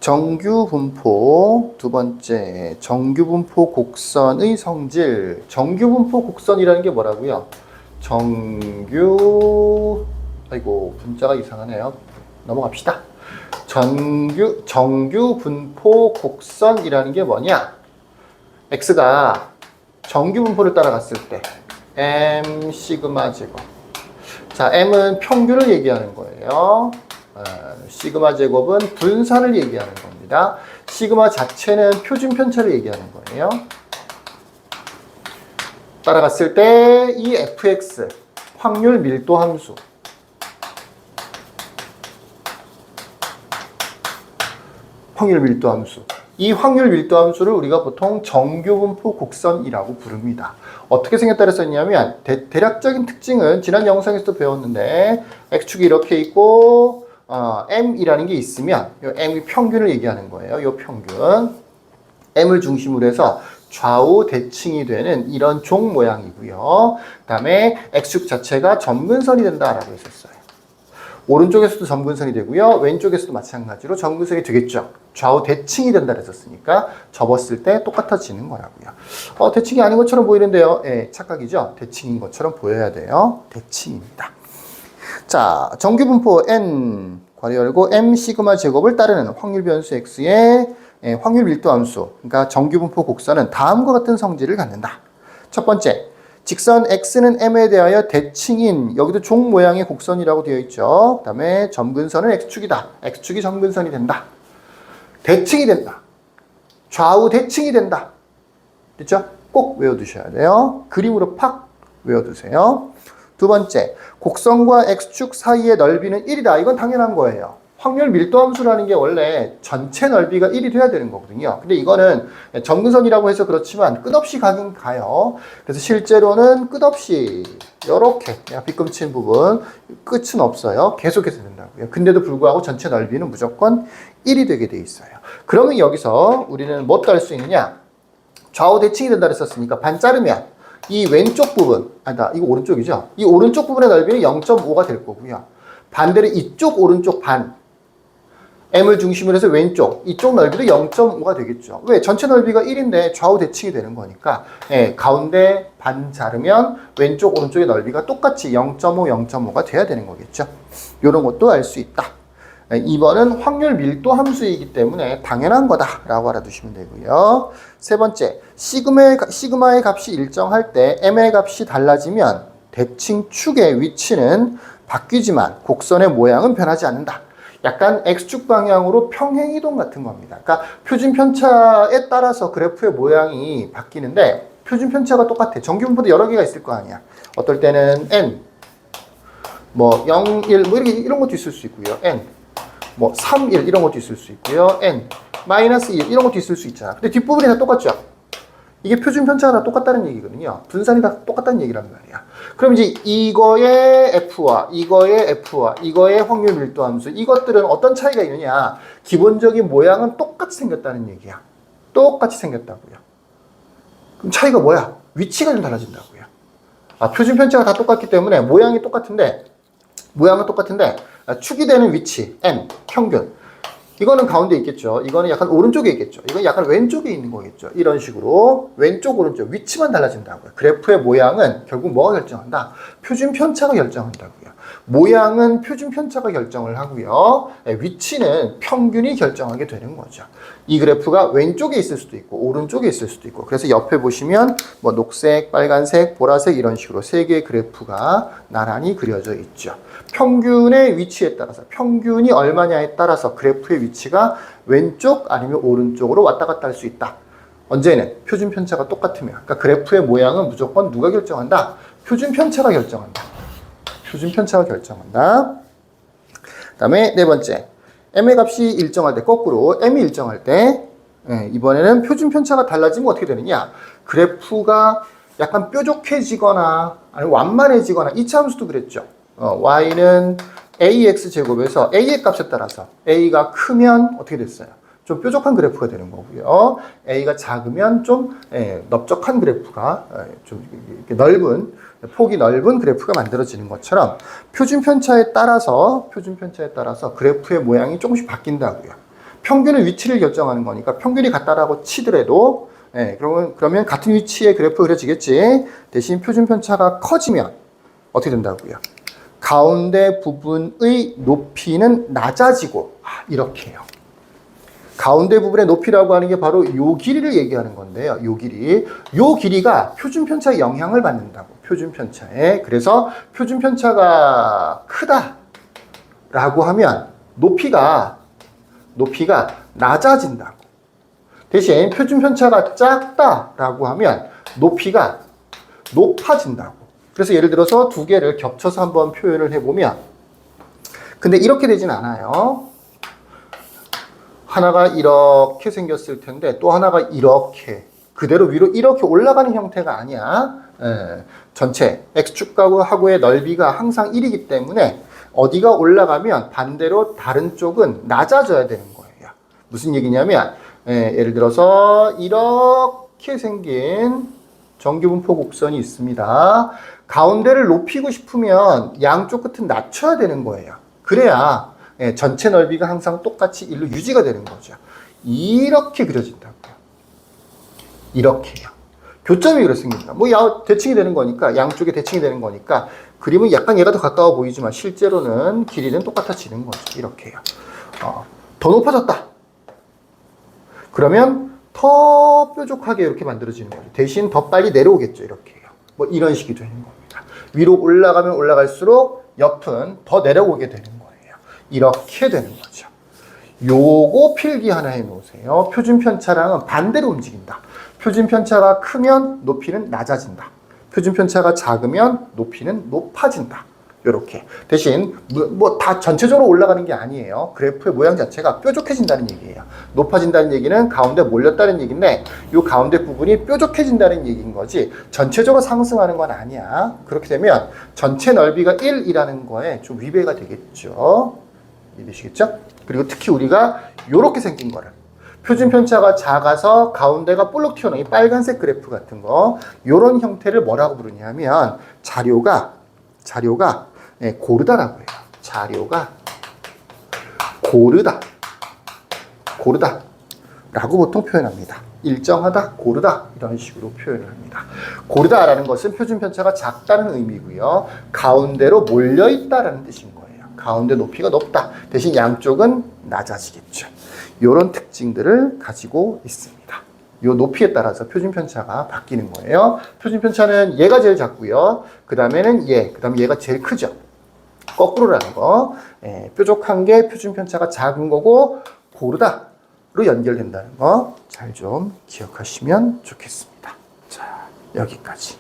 정규분포, 두 번째, 정규분포 곡선의 성질. 정규분포 곡선이라는 게 뭐라고요? 아이고, 분자가 이상하네요. 넘어갑시다. 정규분포 곡선이라는 게 뭐냐? x가 정규분포를 따라갔을 때 m 시그마 제곱. 자, m은 평균을 얘기하는 거예요. 시그마 제곱은 분산을 얘기하는 겁니다. 시그마 자체는 표준 편차를 얘기하는 거예요. 따라갔을 때 이 fx 확률 밀도 함수, 이 확률 밀도 함수를 우리가 보통 정규분포 곡선이라고 부릅니다. 어떻게 생겼다 그랬었냐면 대략적인 특징은 지난 영상에서도 배웠는데 x축이 이렇게 있고 m이라는 게 있으면 이 m이 평균을 얘기하는 거예요. 이 평균 m을 중심으로 해서 좌우 대칭이 되는 이런 종 모양이고요. 그 다음에 x축 자체가 점근선이 된다라고 했었어요. 오른쪽에서도 점근선이 되고요. 왼쪽에서도 마찬가지로 점근선이 되겠죠. 좌우 대칭이 된다 그랬었으니까 접었을 때 똑같아지는 거라고요. 대칭이 아닌 것처럼 보이는데요. 예, 착각이죠. 대칭인 것처럼 보여야 돼요. 대칭입니다. 자, 정규분포 n 괄호 열고 m 시그마 제곱을 따르는 확률 변수 x의 확률 밀도 함수, 그러니까 정규분포 곡선은 다음과 같은 성질을 갖는다. 첫 번째, 직선 x는 m에 대하여 대칭인, 여기도 종 모양의 곡선이라고 되어 있죠. 그 다음에 점근선은 x축이다. x축이 점근선이 된다. 대칭이 된다. 좌우 대칭이 된다. 됐죠? 꼭 외워두셔야 돼요. 그림으로 팍 외워두세요. 두 번째, 곡선과 x축 사이의 넓이는 1이다. 이건 당연한 거예요. 확률 밀도 함수라는 게 원래 전체 넓이가 1이 돼야 되는 거거든요. 근데 이거는 점근선이라고 해서 그렇지만 끝없이 가긴 가요. 그래서 실제로는 끝없이 이렇게 그냥 빗금친 부분 끝은 없어요. 계속해서 된다고요. 근데도 불구하고 전체 넓이는 무조건 1이 되게 돼 있어요. 그러면 여기서 우리는 뭐 따를 수 있느냐? 좌우 대칭이 된다 그랬었으니까 반 자르면 이 왼쪽 부분, 아니다, 이거 오른쪽이죠? 이 오른쪽 부분의 넓이는 0.5가 될 거고요. 반대로 이쪽 오른쪽 반, m을 중심으로 해서 왼쪽, 이쪽 넓이도 0.5가 되겠죠. 왜? 전체 넓이가 1인데 좌우 대칭이 되는 거니까 가운데 반 자르면 왼쪽 오른쪽의 넓이가 똑같이 0.5, 0.5가 돼야 되는 거겠죠. 이런 것도 알 수 있다. 2번은 확률 밀도 함수이기 때문에 당연한 거다라고 알아두시면 되고요. 세 번째, 시그마의 값이 일정할 때 m의 값이 달라지면 대칭 축의 위치는 바뀌지만 곡선의 모양은 변하지 않는다. 약간 x축 방향으로 평행이동 같은 겁니다. 그러니까 표준 편차에 따라서 그래프의 모양이 바뀌는데 표준 편차가 똑같아. 정규분포도 여러 개가 있을 거 아니야. 어떨 때는 n, 0, 1, 이런 것도 있을 수 있고요. n, 3, 1 이런 것도 있을 수 있고요. n, 마이너스 1 이런 것도 있을 수 있잖아. 근데 뒷부분이 다 똑같죠? 이게 표준 편차가 다 똑같다는 얘기거든요. 분산이 다 똑같다는 얘기란 말이야. 그럼 이제 이거의 F와 이거의 F와 이거의 확률 밀도 함수, 이것들은 어떤 차이가 있느냐? 기본적인 모양은 똑같이 생겼다는 얘기야. 똑같이 생겼다고요. 그럼 차이가 뭐야? 위치가 좀 달라진다고요. 표준 편차가 다 똑같기 때문에 모양은 똑같은데 축이 되는 위치, n, 평균. 이거는 가운데 있겠죠. 이거는 약간 오른쪽에 있겠죠. 이건 약간 왼쪽에 있는 거겠죠. 이런 식으로 왼쪽, 오른쪽 위치만 달라진다고요. 그래프의 모양은 결국 뭐가 결정한다? 표준 편차가 결정한다고요. 모양은 표준 편차가 결정을 하고요. 위치는 평균이 결정하게 되는 거죠. 이 그래프가 왼쪽에 있을 수도 있고 오른쪽에 있을 수도 있고, 그래서 옆에 보시면 녹색, 빨간색, 보라색 이런 식으로 세 개의 그래프가 나란히 그려져 있죠. 평균의 위치에 따라서, 평균이 얼마냐에 따라서 그래프의 위치가 왼쪽 아니면 오른쪽으로 왔다 갔다 할 수 있다. 언제는? 표준 편차가 똑같으면. 그러니까 그래프의 모양은 무조건 누가 결정한다? 표준 편차가 결정한다. 표준 편차가 결정한다. 그 다음에 네 번째, m의 값이 일정할 때, 거꾸로 m이 일정할 때 이번에는 표준 편차가 달라지면 어떻게 되느냐? 그래프가 약간 뾰족해지거나 아니면 완만해지거나, 이차 함수도 그랬죠. y는 ax 제곱에서 a의 값에 따라서 a가 크면 어떻게 됐어요? 좀 뾰족한 그래프가 되는 거고요. a가 작으면 좀 넓적한 그래프가, 좀 이렇게 넓은, 폭이 넓은 그래프가 만들어지는 것처럼 표준 편차에 따라서 그래프의 모양이 조금씩 바뀐다고요. 평균의 위치를 결정하는 거니까 평균이 같다라고 치더라도 그러면 같은 위치의 그래프 그려지겠지. 대신 표준 편차가 커지면 어떻게 된다고요? 가운데 부분의 높이는 낮아지고 이렇게 해요. 가운데 부분의 높이라고 하는 게 바로 요 길이를 얘기하는 건데요. 요 길이. 요 길이가 표준 편차에 영향을 받는다고. 표준 편차에. 그래서 표준 편차가 크다라고 하면 높이가 낮아진다고. 대신 표준 편차가 작다라고 하면 높이가 높아진다고. 그래서 예를 들어서 두 개를 겹쳐서 한번 표현을 해보면, 근데 이렇게 되진 않아요. 하나가 이렇게 생겼을 텐데 또 하나가 이렇게 그대로 위로 이렇게 올라가는 형태가 아니야. 전체 X축하고의 넓이가 항상 1이기 때문에 어디가 올라가면 반대로 다른 쪽은 낮아져야 되는 거예요. 무슨 얘기냐면 예를 들어서 이렇게 생긴 정규분포 곡선이 있습니다. 가운데를 높이고 싶으면 양쪽 끝은 낮춰야 되는 거예요. 그래야 전체 넓이가 항상 똑같이 1로 유지가 되는 거죠. 이렇게 그려진다고요. 이렇게요. 교점이 그렇습니다. 뭐 대칭이 되는 거니까, 양쪽에 대칭이 되는 거니까 그림은 약간 얘가 더 가까워 보이지만 실제로는 길이는 똑같아지는 거죠. 이렇게요. 더 높아졌다. 그러면 더 뾰족하게 이렇게 만들어지는 거죠. 대신 더 빨리 내려오겠죠. 이렇게요. 뭐 이런 식이 되는 겁니다. 위로 올라가면 올라갈수록 옆은 더 내려오게 되는 거예요. 이렇게 되는 거죠. 요거 필기 하나 해 놓으세요. 표준 편차랑은 반대로 움직인다. 표준 편차가 크면 높이는 낮아진다. 표준 편차가 작으면 높이는 높아진다. 요렇게. 대신 뭐 다 전체적으로 올라가는 게 아니에요. 그래프의 모양 자체가 뾰족해진다는 얘기예요. 높아진다는 얘기는 가운데 몰렸다는 얘기인데 요 가운데 부분이 뾰족해진다는 얘기인 거지 전체적으로 상승하는 건 아니야. 그렇게 되면 전체 넓이가 1이라는 거에 좀 위배가 되겠죠. 이해되시겠죠? 그리고 특히 우리가 요렇게 생긴 거를 표준 편차가 작아서 가운데가 볼록 튀어나온 이 빨간색 그래프 같은 거 요런 형태를 뭐라고 부르냐면 자료가 고르다라고 해요. 자료가 고르다라고 보통 표현합니다. 일정하다, 고르다 이런 식으로 표현을 합니다. 고르다라는 것은 표준 편차가 작다는 의미고요. 가운데로 몰려있다라는 뜻인 거예요. 가운데 높이가 높다. 대신 양쪽은 낮아지겠죠. 이런 특징들을 가지고 있습니다. 이 높이에 따라서 표준 편차가 바뀌는 거예요. 표준 편차는 얘가 제일 작고요. 그 다음에는 그 다음에 얘가 제일 크죠. 거꾸로라는 거. 뾰족한 게 표준 편차가 작은 거고 고르다로 연결된다는 거 잘 좀 기억하시면 좋겠습니다. 자, 여기까지.